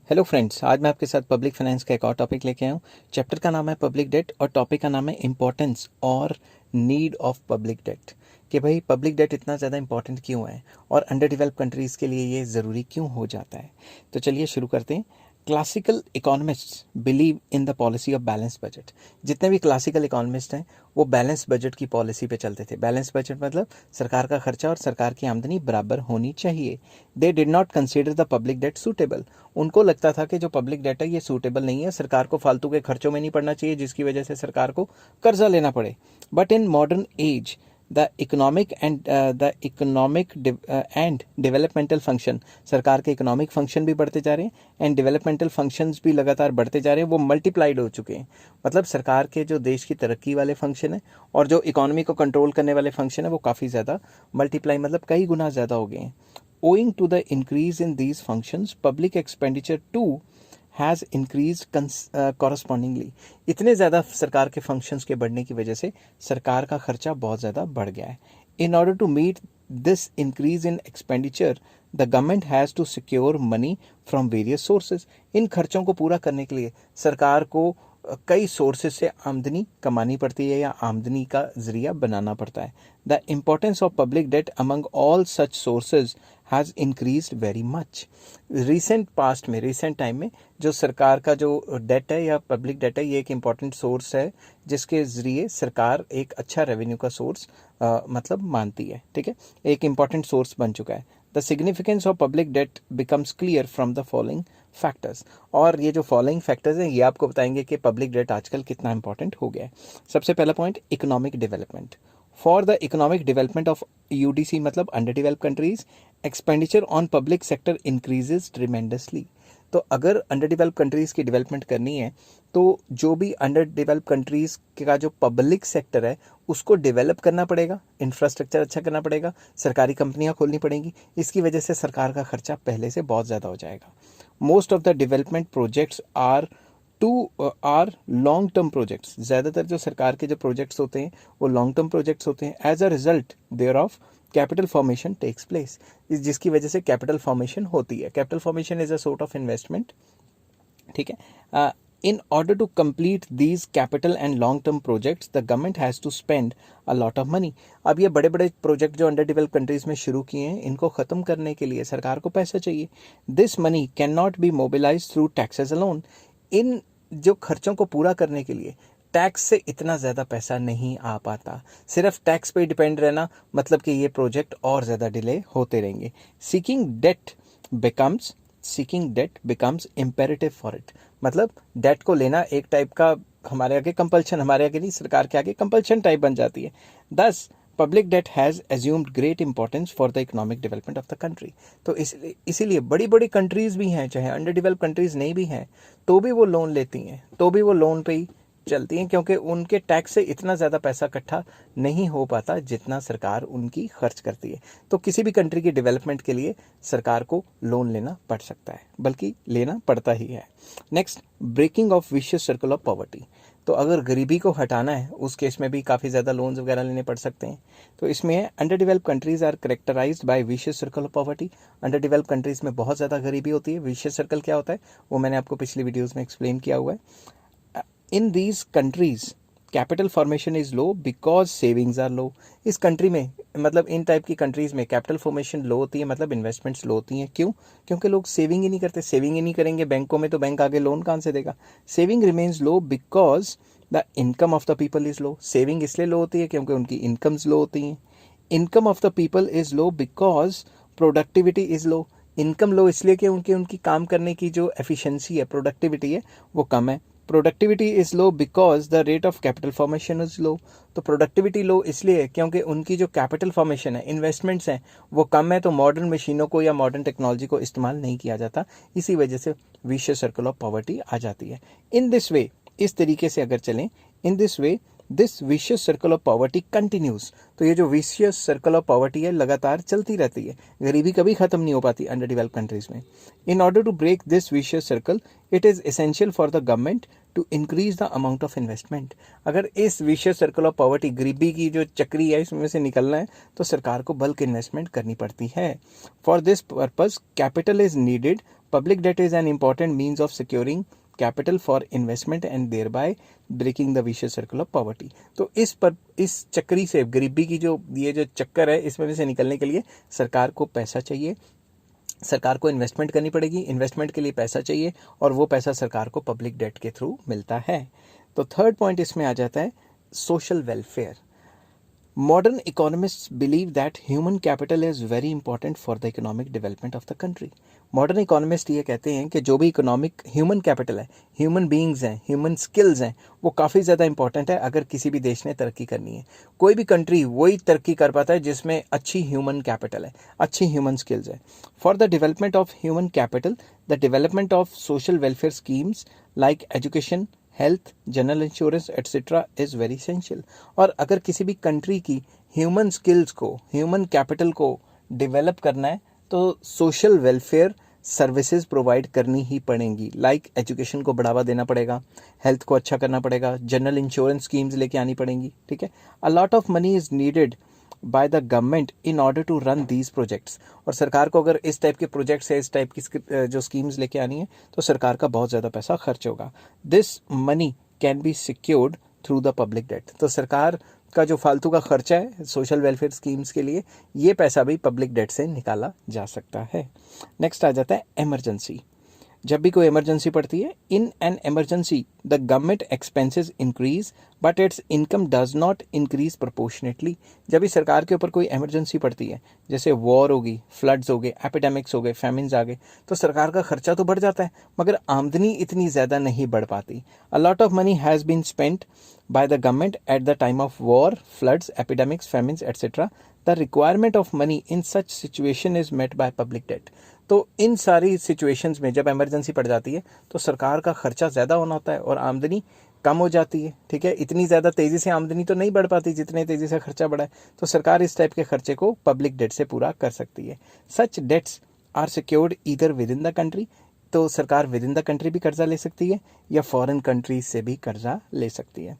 Hello friends, आज मैं आपके साथ पब्लिक फाइनेंस का एक और टॉपिक लेके आया हूँ। चैप्टर का नाम है पब्लिक डेट और टॉपिक का नाम है इम्पोर्टेंस और नीड ऑफ पब्लिक डेट। कि भाई पब्लिक डेट इतना ज़्यादा इंपॉर्टेंट क्यों है और अंडर डेवलप कंट्रीज़ के लिए ये ज़रूरी क्यों हो जाता है। तो चलिए शुरू करते हैं। Classical economists believe in the policy of balance budget. जितने भी क्लासिकल इकोनॉमिस्ट हैं वो बैलेंस बजट की पॉलिसी पे चलते थे। बैलेंस बजट मतलब सरकार का खर्चा और सरकार की आमदनी बराबर होनी चाहिए। They did not consider the public debt suitable. उनको लगता था कि जो पब्लिक डेट है ये सूटेबल नहीं है, सरकार को फालतू के खर्चों में नहीं पड़ना चाहिए जिसकी वजह से सरकार को कर्जा लेना पड़े। But in modern age the economic and developmental function, सरकार के इकोनॉमिक फंक्शन भी बढ़ते जा रहे हैं एंड डेवलपमेंटल फंक्शंस भी लगातार बढ़ते जा रहे हैं, वो मल्टीप्लाइड हो चुके हैं। मतलब सरकार के जो देश की तरक्की वाले फंक्शन है और जो इकोनॉमी को कंट्रोल करने वाले फंक्शन है वो काफ़ी ज़्यादा मल्टीप्लाई मतलब कई गुना ज़्यादा हो गए हैं। Owing to the increase in these functions, public expenditure too has increased correspondingly. इतने ज़्यादा सरकार के फंक्शंस के बढ़ने की वजह से सरकार का खर्चा बहुत ज़्यादा बढ़ गया है। In order to meet this increase in expenditure, the government has to secure money from various sources. इन खर्चों को पूरा करने के लिए सरकार को कई सोर्सेज से आमदनी कमानी पड़ती है या आमदनी का जरिया बनाना पड़ता है। The importance of public debt among all such sources has increased very much. Recent past में, रिसेंट टाइम में जो सरकार का जो डेट है या पब्लिक डेट है ये एक इम्पॉर्टेंट सोर्स है जिसके ज़रिए सरकार एक अच्छा रेवेन्यू का सोर्स मतलब मानती है। ठीक है, एक इम्पॉर्टेंट सोर्स बन चुका है। The significance of public debt becomes clear from the following factors. और ये जो फॉलोइंग फैक्टर्स हैं ये आपको बताएंगे कि पब्लिक डेट आजकल कितना इंपॉर्टेंट हो गया है। सबसे पहला point, economic development. For the economic development of UDC मतलब under develop countries, expenditure on public sector increases tremendously. तो अगर अंडर डेवलप कंट्रीज़ की डेवलपमेंट करनी है तो जो भी अंडर डेवलप कंट्रीज़ का जो पब्लिक सेक्टर है उसको डेवलप करना पड़ेगा, इंफ्रास्ट्रक्चर अच्छा करना पड़ेगा, सरकारी कंपनियां खोलनी पड़ेंगी। इसकी वजह से सरकार का खर्चा पहले से बहुत ज़्यादा हो जाएगा। Most of the development projects are long term projects. ज़्यादातर जो सरकार के जो प्रोजेक्ट्स होते हैं वो लॉन्ग टर्म प्रोजेक्ट्स होते हैं। As a result thereof capital formation takes place, जिसकी वजह से कैपिटल फॉर्मेशन होती है। Capital formation is a sort of investment. ठीक है, in order to complete these capital and long term projects the government has to spend a lot of money. अब ये बड़े बड़े प्रोजेक्ट जो अंडर डेवलप कंट्रीज में शुरू किए हैं इनको ख़त्म करने के लिए सरकार को पैसा चाहिए। This money can not be mobilise through taxes alone. इन जो खर्चों को पूरा करने के लिए टैक्स से इतना ज़्यादा पैसा नहीं आ पाता। सिर्फ टैक्स पे डिपेंड रहना मतलब कि ये प्रोजेक्ट और ज़्यादा डिले होते रहेंगे। Seeking debt becomes imperative for it. मतलब डेट को लेना एक टाइप का हमारे आगे कंपल्शन, हमारे आगे नहीं सरकार के आगे कंपल्शन टाइप बन जाती है। Thus public debt has assumed great importance for the economic development of the country. तो इसीलिए बड़ी बड़ी कंट्रीज़ भी हैं, चाहे अंडर डेवलप कंट्रीज़ नहीं भी हैं तो भी वो लोन लेती हैं, तो भी वो लोन पे ही चलती हैं क्योंकि उनके टैक्स से इतना ज़्यादा पैसा इकट्ठा नहीं हो पाता जितना सरकार उनकी खर्च करती है। तो किसी भी कंट्री की डेवलपमेंट के लिए सरकार को लोन लेना पड़ सकता है, बल्कि लेना पड़ता ही है। Next, breaking of vicious circle of poverty. तो अगर गरीबी को हटाना है उस केस में भी काफ़ी ज़्यादा लोन्स वगैरह लेने पड़ सकते हैं। तो इसमें under develop countries are characterised by vicious circle of poverty. Under develop countries में बहुत ज़्यादा गरीबी होती है। विशियस सर्कल क्या होता है वो मैंने आपको पिछली वीडियोज़ में एक्सप्लेन किया हुआ है। In these countries capital formation is low because savings are low. इस कंट्री में मतलब इन टाइप की कंट्रीज में कैपिटल फॉर्मेशन लो होती है, मतलब इन्वेस्टमेंट्स लो होती हैं। क्यों? क्योंकि लोग सेविंग ही नहीं करते। सेविंग ही नहीं करेंगे बैंकों में तो बैंक आगे लोन कहाँ से देगा। Saving remains low because the income of the people is low. Saving इसलिए लो होती है क्योंकि उनकी इनकम्स लो होती हैं। Income of the people is low because productivity is low. Income low इसलिए कि उनकी काम करने की जो एफिशिएंसी है, प्रोडक्टिविटी है, वो कम है। Productivity is low because the rate of capital formation is low. तो प्रोडक्टिविटी लो इसलिए क्योंकि उनकी जो कैपिटल फॉर्मेशन है, इन्वेस्टमेंट्स हैं, वो कम है। तो मॉडर्न मशीनों को या मॉडर्न टेक्नोलॉजी को इस्तेमाल नहीं किया जाता। इसी वजह से विशियस सर्कल ऑफ पॉवर्टी आ जाती है। इन दिस वे, इस तरीके से अगर चलें, in this way this vicious circle of poverty continues. तो ये जो विशियस सर्कल ऑफ पॉवर्टी है लगातार चलती रहती है। गरीबी कभी खत्म नहीं हो पाती अंडर डेवलप कंट्रीज में। In order to break this vicious circle it is essential for the government to increase the amount of investment. अगर इस विशियस सर्कल ऑफ पॉवर्टी, गरीबी की जो चक्री है, इसमें से निकलना है तो सरकार को बल्क इन्वेस्टमेंट करनी पड़ती है। For this purpose capital is needed public debt is an important means of securing capital for investment and thereby breaking the vicious circle of poverty. तो इस चक्री से, गरीबी की जो ये जो चक्कर है, इसमें से निकलने के लिए सरकार को पैसा चाहिए, सरकार को इन्वेस्टमेंट करनी पड़ेगी, इन्वेस्टमेंट के लिए पैसा चाहिए और वो पैसा सरकार को पब्लिक डेट के थ्रू मिलता है। तो थर्ड पॉइंट इसमें आ जाता है social welfare. Modern economists believe that human capital is very important for the economic development of the country. Modern economists ये कहते हैं कि जो भी इकोनॉमिक ह्यूमन कैपिटल है, ह्यूमन बीइंग्स हैं, ह्यूमन स्किल्स हैं, वो काफ़ी ज़्यादा इंपॉर्टेंट है अगर किसी भी देश ने तरक्की करनी है। कोई भी कंट्री वही तरक्की कर पाता है जिसमें अच्छी ह्यूमन कैपिटल है, अच्छी ह्यूमन स्किल्स है। For the development of human capital, the development of social welfare schemes like education, health, general insurance etcetera is very essential. और अगर किसी भी कंट्री की ह्यूमन स्किल्स को, ह्यूमन कैपिटल को डेवलप करना है तो सोशल वेलफेयर सर्विसेज प्रोवाइड करनी ही पड़ेंगी। लाइक एजुकेशन को बढ़ावा देना पड़ेगा, हेल्थ को अच्छा करना पड़ेगा, जनरल इंश्योरेंस स्कीम्स लेके आनी पड़ेंगी, ठीक है। A lot of money is needed by the government in order to run these projects. और सरकार को अगर इस टाइप के प्रोजेक्ट्स है, इस टाइप की जो स्कीम्स लेके आनी है तो सरकार का बहुत ज़्यादा पैसा खर्च होगा। This money can be secured through the public debt. तो सरकार का जो फालतू का खर्चा है सोशल वेलफेयर स्कीम्स के लिए, ये पैसा भी पब्लिक डेट से निकाला जा सकता है। नेक्स्ट आ जाता है इमरजेंसी। जब भी कोई इमरजेंसी पड़ती है, in an emergency the government expenses increase but it's income does not increase proportionately. जब भी सरकार के ऊपर कोई इमरजेंसी पड़ती है, जैसे वॉर होगी, फ्लड्स हो गए, एपिडेमिक्स हो गए, फैमिन्स आ गए, तो सरकार का खर्चा तो बढ़ जाता है मगर आमदनी इतनी ज़्यादा नहीं बढ़ पाती। A lot of money has been spent by the government at the time of war, floods, epidemics, famines, etc. The requirement of money in such situation is met by public debt. तो इन सारी situations में जब emergency पड़ जाती है तो सरकार का खर्चा ज़्यादा होना होता है और आमदनी कम हो जाती है, ठीक है। इतनी ज़्यादा तेज़ी से आमदनी तो नहीं बढ़ पाती जितने तेज़ी से खर्चा बढ़ा है, तो सरकार इस टाइप के खर्चे को पब्लिक डेट से पूरा कर सकती है। Such debts are secured either within the country. तो सरकार विद इन द कंट्री भी कर्जा ले सकती है या फॉरेन कंट्रीज से भी कर्जा ले सकती है।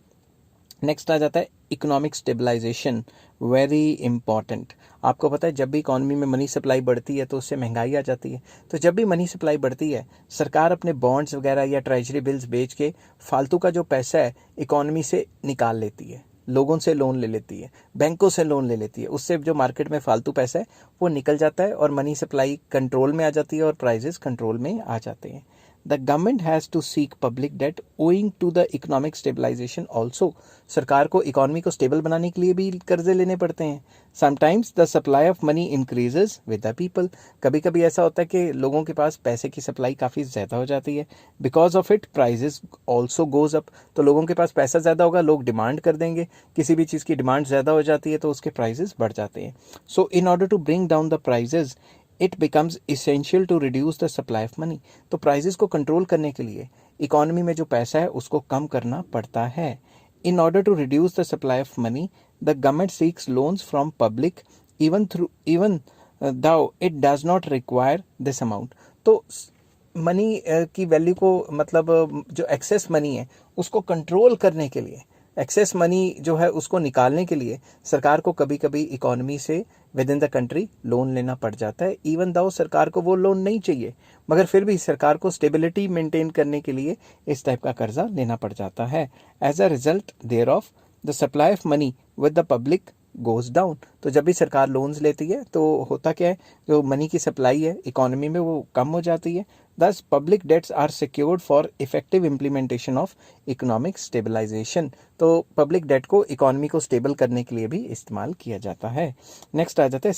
नेक्स्ट आ जाता है इकोनॉमिक स्टेबलाइजेशन, वेरी इंपॉर्टेंट। आपको पता है जब भी इकॉनमी में मनी सप्लाई बढ़ती है तो उससे महंगाई आ जाती है। तो जब भी मनी सप्लाई बढ़ती है, सरकार अपने बॉन्ड्स वगैरह या ट्रेजरी बिल्स बेच के फालतू का जो पैसा है इकॉनमी से निकाल लेती है, लोगों से लोन ले लेती है, बैंकों से लोन ले लेती है। उससे जो मार्केट में फालतू पैसा है वो निकल जाता है और मनी सप्लाई कंट्रोल में आ जाती है और प्राइजेस कंट्रोल में आ जाते हैं। The government has to seek public debt owing to the economic stabilization also. सरकार को इकोनॉमी को स्टेबल बनाने के लिए भी कर्जे लेने पड़ते हैं। Sometimes the supply of money increases with the people. कभी कभी ऐसा होता है कि लोगों के पास पैसे की सप्लाई काफ़ी ज़्यादा हो जाती है। Because of it prices also goes up. तो लोगों के पास पैसा ज़्यादा होगा, लोग डिमांड कर देंगे, किसी भी चीज़ की डिमांड ज़्यादा हो जाती है तो उसके प्राइजेस बढ़ जाते हैं। So in order to bring down the prices, it becomes essential to reduce the supply of money. तो प्राइजेस को कंट्रोल करने के लिए इकोनॉमी में जो पैसा है उसको कम करना पड़ता है। In order to reduce the supply of money, the government seeks loans from public even though it does not require this amount. तो मनी की वैल्यू को, मतलब जो एक्सेस मनी है उसको कंट्रोल करने के लिए, एक्सेस मनी जो है उसको निकालने के लिए सरकार को कभी कभी इकोनॉमी से with in the country loan लेना पड़ जाता है। इवन दाउ सरकार को वो लोन नहीं चाहिए मगर फिर भी सरकार को स्टेबिलिटी मेंटेन करने के लिए इस टाइप का कर्जा लेना पड़ जाता है। As a result thereof the supply of money with the public goes down. तो जब भी सरकार लोन्स लेती है तो होता क्या है, जो मनी की सप्लाई है इकोनॉमी में वो कम हो जाती है। Thus public debts are secured for effective implementation of economic stabilisation. तो पब्लिक डेट को इकोनॉमी को स्टेबल करने के लिए भी इस्तेमाल किया जाता है। नेक्स्ट आ जाता है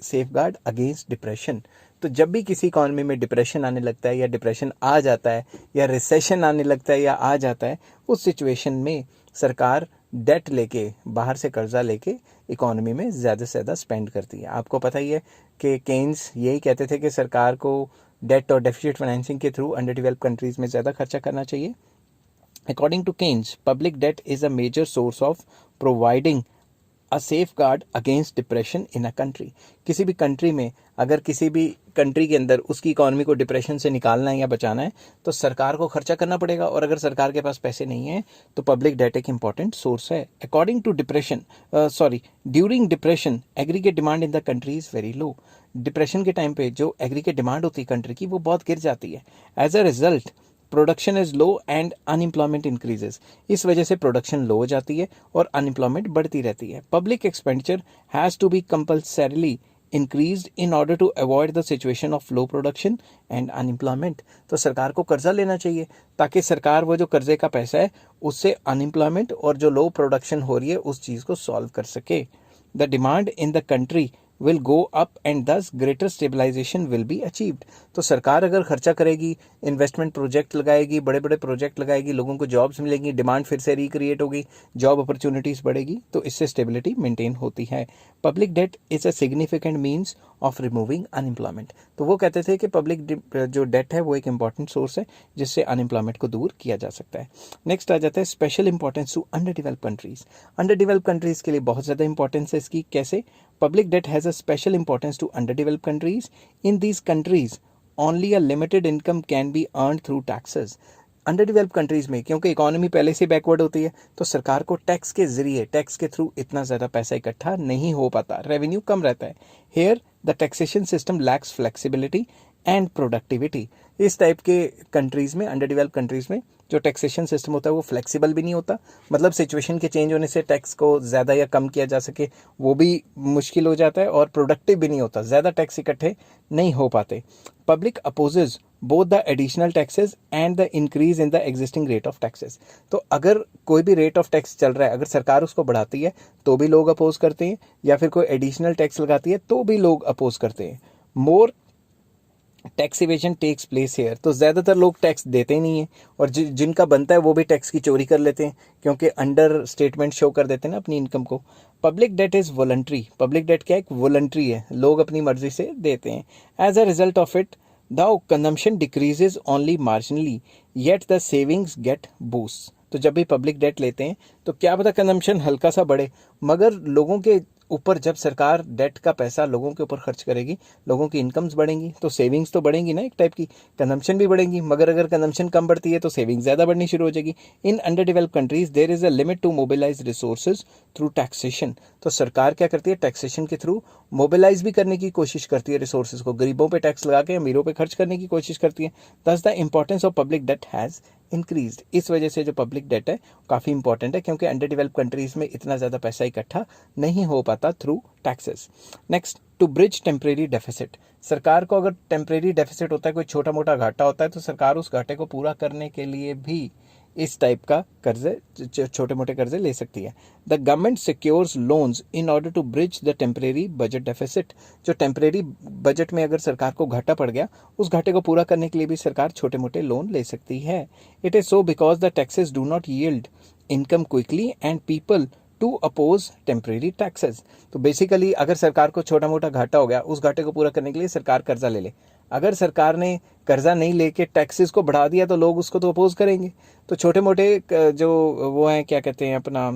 सेफगार्ड अगेंस्ट डिप्रेशन। तो जब भी किसी इकोनॉमी में डिप्रेशन आने लगता है या डिप्रेशन आ जाता है या रिसेशन आने लगता है या आ जाता है, उस सिचुएशन में सरकार डेट लेके, बाहर से कर्जा लेके इकोनॉमी में ज़्यादा से ज़्यादा स्पेंड करती है। आपको पता ही है कि केन्स यही कहते थे कि सरकार को डेट और डेफिसिट फाइनेंसिंग के थ्रू अंडर डेवलप्ड कंट्रीज़ में ज़्यादा खर्चा करना चाहिए। According to Keynes, public debt is a major source of providing a safeguard against depression in a country. किसी भी कंट्री में अगर किसी भी कंट्री के अंदर उसकी इकोनॉमी को डिप्रेशन से निकालना है या बचाना है तो सरकार को खर्चा करना पड़ेगा, और अगर सरकार के पास पैसे नहीं है तो पब्लिक डेट एक इंपॉर्टेंट सोर्स है। According to during depression aggregate demand in the country is very low. Depression के टाइम पे जो एग्रीगेट डिमांड होती है कंट्री की वो बहुत गिर जाती है। As a result production is low and unemployment increases. इस वजह से प्रोडक्शन लो हो जाती है और अनएम्प्लॉयमेंट बढ़ती रहती है। Public expenditure has to be compulsorily increase in order to avoid the situation of low production and unemployment. तो सरकार को कर्जा लेना चाहिए ताकि सरकार वो जो कर्जे का पैसा है उससे अनएम्प्लॉयमेंट और जो लो प्रोडक्शन हो रही है उस चीज़ को सॉल्व कर सके। The demand in the country will go up and thus greater stabilisation will be achieved. तो सरकार अगर खर्चा करेगी, इन्वेस्टमेंट प्रोजेक्ट लगाएगी, बड़े बड़े प्रोजेक्ट लगाएगी, लोगों को जॉब्स मिलेंगी, डिमांड फिर से रिक्रिएट होगी, जॉब अपॉर्चुनिटीज़ बढ़ेगी, तो इससे स्टेबिलिटी मेंटेन होती है। Public debt is a significant means of removing unemployment. तो वो कहते थे कि पब्लिक जो डेट है वो एक इंपॉर्टेंट सोर्स है जिससे अनएम्प्लॉयमेंट को दूर किया जा सकता है। नेक्स्ट आ जाता है special importance to under develop countries. Under develop countries के लिए बहुत ज़्यादा इंपॉर्टेंस है इसकी। कैसे? Public debt has a special importance to underdeveloped countries. In these countries, only a limited income can be earned through taxes. Under develop countries में क्योंकि economy पहले से बैकवर्ड होती है तो सरकार को टैक्स के जरिए, टैक्स के थ्रू इतना ज़्यादा पैसा इकट्ठा नहीं हो पाता, रेवेन्यू कम रहता है। Here the taxation system lacks flexibility and productivity. इस टाइप के कंट्रीज़ में, अंडर डेवलप कंट्रीज़ में जो टैक्सेशन सिस्टम होता है वो फ्लेक्सिबल भी नहीं होता, मतलब सिचुएशन के चेंज होने से टैक्स को ज़्यादा या कम किया जा सके वो भी मुश्किल हो जाता है, और प्रोडक्टिव भी नहीं होता, ज़्यादा टैक्स इकट्ठे नहीं हो पाते। Public opposes both the additional taxes and the increase in the existing rate of taxes. तो अगर कोई भी रेट ऑफ टैक्स चल रहा है, अगर सरकार उसको बढ़ाती है तो भी लोग अपोज करते हैं, या फिर कोई एडिशनल टैक्स लगाती है तो भी लोग अपोज करते हैं। More tax evasion takes place here. तो ज़्यादातर लोग टैक्स देते ही नहीं हैं, और जिनका बनता है वो भी टैक्स की चोरी कर लेते हैं क्योंकि अंडर स्टेटमेंट शो कर देते हैं ना अपनी इनकम को। Public debt is voluntary. Public debt क्या है? एक वॉलंटरी है, लोग अपनी मर्जी से देते हैं। As a result of it the consumption decreases only marginally yet the savings get boost. तो जब भी पब्लिक डेट लेते हैं तो क्या पता कंजम्पशन हल्का सा बढ़े, मगर लोगों के ऊपर जब सरकार डेट का पैसा लोगों के ऊपर खर्च करेगी, लोगों की इनकम्स बढ़ेंगी तो सेविंग्स तो बढ़ेंगी ना एक टाइप की, कंजम्पशन भी बढ़ेंगी, मगर अगर कंजम्पशन कम बढ़ती है तो सेविंग्स ज़्यादा बढ़नी शुरू हो जाएगी। In under develop countries there is a limit to mobilise resources through taxation. तो सरकार क्या करती है? टैक्सेशन के थ्रू मोबिलाइज भी करने की कोशिश करती है रिसोर्सेज को, गरीबों पे टैक्स लगा के अमीरों पे खर्च करने की कोशिश करती है। दस the importance of public debt has increase. इस वजह से जो पब्लिक डेट है काफ़ी इंपॉर्टेंट है क्योंकि अंडर डेवलप कंट्रीज में इतना ज़्यादा पैसा इकट्ठा नहीं हो पाता through taxes. Next, to bridge temporary deficit. सरकार को अगर टेम्परेरी डेफिसिट होता है, कोई छोटा मोटा घाटा होता है, तो सरकार उस घाटे को पूरा करने के लिए भी इस टाइप का कर्जे, छोटे मोटे कर्जे ले सकती है। The government secures loans in order to bridge the temporary budget deficit. जो टेम्परेरी बजट में अगर सरकार को घाटा पड़ गया, उस घाटे को पूरा करने के लिए भी सरकार छोटे मोटे लोन ले सकती है। It is so because the taxes do not yield income quickly and people to oppose temporary taxes. तो बेसिकली अगर सरकार को छोटा मोटा घाटा हो गया, उस घाटे को पूरा करने के लिए सरकार कर्जा ले ले। अगर सरकार ने कर्जा नहीं लेके टैक्सेस को बढ़ा दिया तो लोग उसको तो अपोज करेंगे। तो छोटे मोटे जो वो हैं, क्या कहते हैं, अपना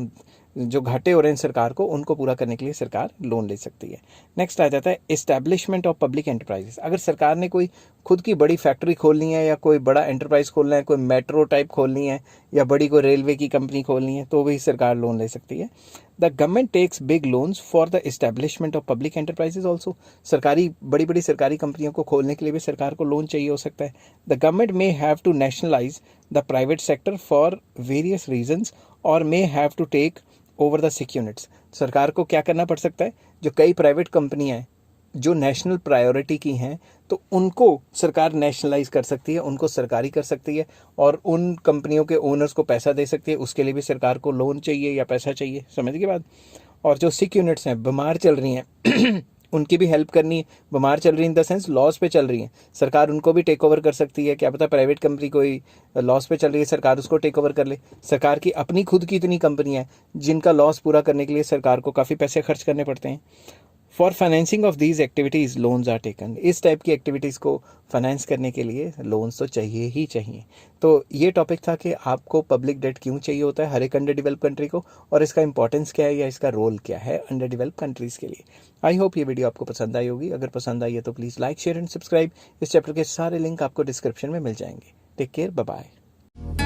जो घाटे हो रहे हैं सरकार को, उनको पूरा करने के लिए सरकार लोन ले सकती है। नेक्स्ट आ जाता है एस्टैब्लिशमेंट ऑफ पब्लिक एंटरप्राइजेस। अगर सरकार ने कोई खुद की बड़ी फैक्ट्री खोलनी है या कोई बड़ा एंटरप्राइज खोलना है, कोई मेट्रो टाइप खोलनी है या बड़ी कोई रेलवे की कंपनी खोलनी है, तो भी सरकार लोन ले सकती है। The government takes big loans for the establishment of public enterprises also. सरकारी बड़ी बड़ी सरकारी कंपनियों को खोलने के लिए भी सरकार को लोन चाहिए हो सकता है। The government may have to nationalise the private sector for various reasons और may have to take over the sick units. सरकार को क्या करना पड़ सकता है? जो कई प्राइवेट कंपनियां हैं जो नेशनल प्रायोरिटी की हैं, तो उनको सरकार नेशनलाइज कर सकती है, उनको सरकारी कर सकती है, और उन कंपनियों के ओनर्स को पैसा दे सकती है। उसके लिए भी सरकार को लोन चाहिए या पैसा चाहिए, समझ के बाद। और जो सिक यूनिट्स हैं, बीमार चल रही हैं उनकी भी हेल्प करनी है। बीमार चल रही इन द सेंस लॉस पे चल रही हैं, सरकार उनको भी टेक ओवर कर सकती है। क्या पता प्राइवेट कंपनी कोई लॉस पे चल रही है, सरकार उसको टेक ओवर कर ले। सरकार की अपनी खुद की इतनी कंपनियां हैं जिनका लॉस पूरा करने के लिए सरकार को काफ़ी पैसे खर्च करने पड़ते हैं। For financing of these activities loans are taken. इस टाइप की एक्टिविटीज़ को फाइनेंस करने के लिए लोन्स तो चाहिए ही चाहिए। तो ये टॉपिक था कि आपको पब्लिक डेट क्यों चाहिए होता है हर एक अंडर डेवलप कंट्री को, और इसका इंपॉर्टेंस क्या है या इसका रोल क्या है अंडर डेवलप कंट्रीज़ के लिए। आई होप ये वीडियो आपको पसंद आई होगी। अगर पसंद आई है तो please like share and subscribe. इस चैप्टर के सारे लिंक आपको डिस्क्रिप्शन में मिल जाएंगे। Take care, bye bye.